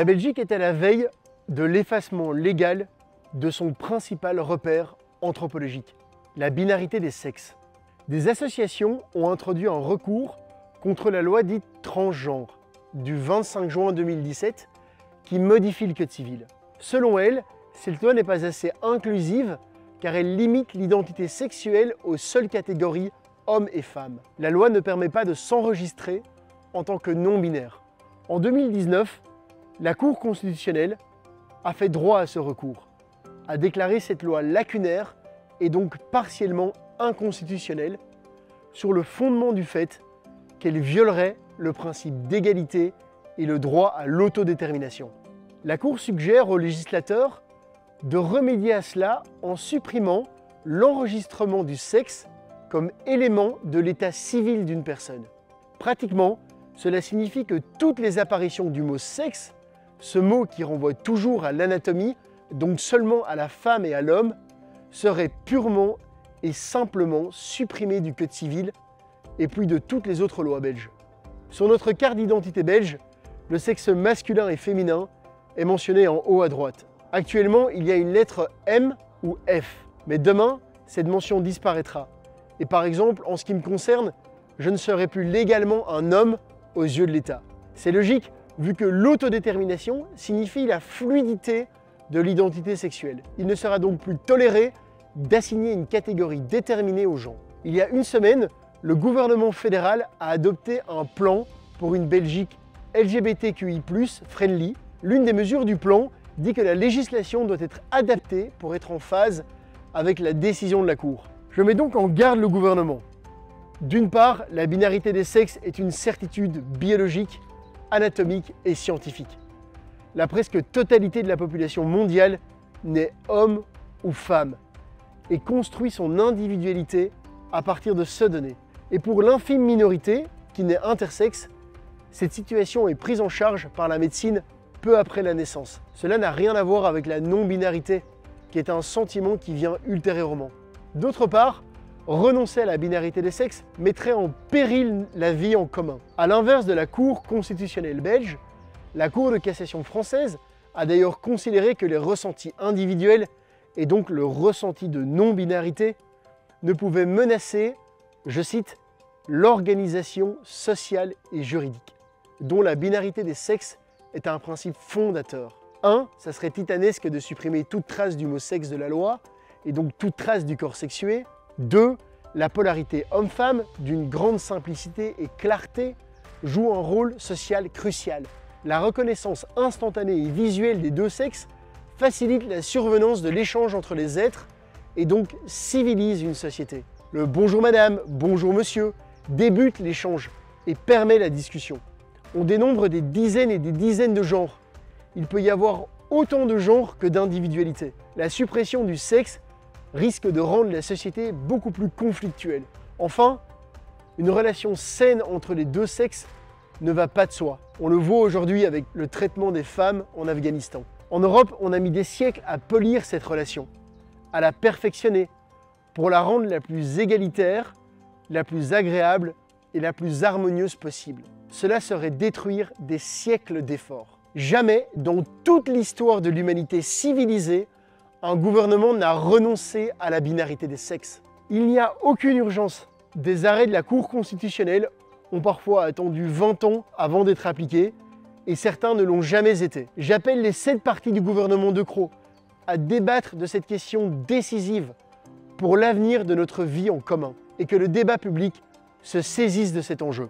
La Belgique est à la veille de l'effacement légal de son principal repère anthropologique, la binarité des sexes. Des associations ont introduit un recours contre la loi dite transgenre du 25 juin 2017 qui modifie le Code civil. Selon elles, cette loi n'est pas assez inclusive car elle limite l'identité sexuelle aux seules catégories hommes et femmes. La loi ne permet pas de s'enregistrer en tant que non-binaire. En 2019, la Cour constitutionnelle a fait droit à ce recours, a déclaré cette loi lacunaire et donc partiellement inconstitutionnelle sur le fondement du fait qu'elle violerait le principe d'égalité et le droit à l'autodétermination. La Cour suggère aux législateurs de remédier à cela en supprimant l'enregistrement du sexe comme élément de l'état civil d'une personne. Pratiquement, cela signifie que toutes les apparitions du mot sexe, ce mot qui renvoie toujours à l'anatomie, donc seulement à la femme et à l'homme, seraient purement et simplement supprimées du Code civil et puis de toutes les autres lois belges. Sur notre carte d'identité belge, le sexe masculin et féminin est mentionné en haut à droite. Actuellement, il y a une lettre M ou F, mais demain, cette mention disparaîtra. Et par exemple, en ce qui me concerne, je ne serai plus légalement un homme aux yeux de l'État. C'est logique, vu que l'autodétermination signifie la fluidité de l'identité sexuelle. Il ne sera donc plus toléré d'assigner une catégorie déterminée aux gens. Il y a une semaine, le gouvernement fédéral a adopté un plan pour une Belgique LGBTQI+, friendly. L'une des mesures du plan dit que la législation doit être adaptée pour être en phase avec la décision de la Cour. Je mets donc en garde le gouvernement. D'une part, la binarité des sexes est une certitude biologique, anatomique et scientifique. La presque totalité de la population mondiale naît homme ou femme et construit son individualité à partir de ce donné. Et pour l'infime minorité qui naît intersexe, cette situation est prise en charge par la médecine peu après la naissance. Cela n'a rien à voir avec la non-binarité, qui est un sentiment qui vient ultérieurement. D'autre part, renoncer à la binarité des sexes mettrait en péril la vie en commun. À l'inverse de la Cour constitutionnelle belge, la Cour de cassation française a d'ailleurs considéré que les ressentis individuels, et donc le ressenti de non-binarité, ne pouvaient menacer, je cite, l'organisation sociale et juridique, dont la binarité des sexes est un principe fondateur. 1. Ça serait titanesque de supprimer toute trace du mot sexe de la loi, et donc toute trace du corps sexué. 2. La polarité homme-femme, d'une grande simplicité et clarté, joue un rôle social crucial. La reconnaissance instantanée et visuelle des deux sexes facilite la survenance de l'échange entre les êtres et donc civilise une société. Le bonjour madame, bonjour monsieur débute l'échange et permet la discussion. On dénombre des dizaines et des dizaines de genres. Il peut y avoir autant de genres que d'individualités. La suppression du sexe risque de rendre la société beaucoup plus conflictuelle. Enfin, une relation saine entre les deux sexes ne va pas de soi. On le voit aujourd'hui avec le traitement des femmes en Afghanistan. En Europe, on a mis des siècles à polir cette relation, à la perfectionner, pour la rendre la plus égalitaire, la plus agréable et la plus harmonieuse possible. Cela serait détruire des siècles d'efforts. Jamais, dans toute l'histoire de l'humanité civilisée, un gouvernement n'a renoncé à la binarité des sexes. Il n'y a aucune urgence. Des arrêts de la Cour constitutionnelle ont parfois attendu 20 ans avant d'être appliqués, et certains ne l'ont jamais été. J'appelle les 7 partis du gouvernement De Croo à débattre de cette question décisive pour l'avenir de notre vie en commun, et que le débat public se saisisse de cet enjeu.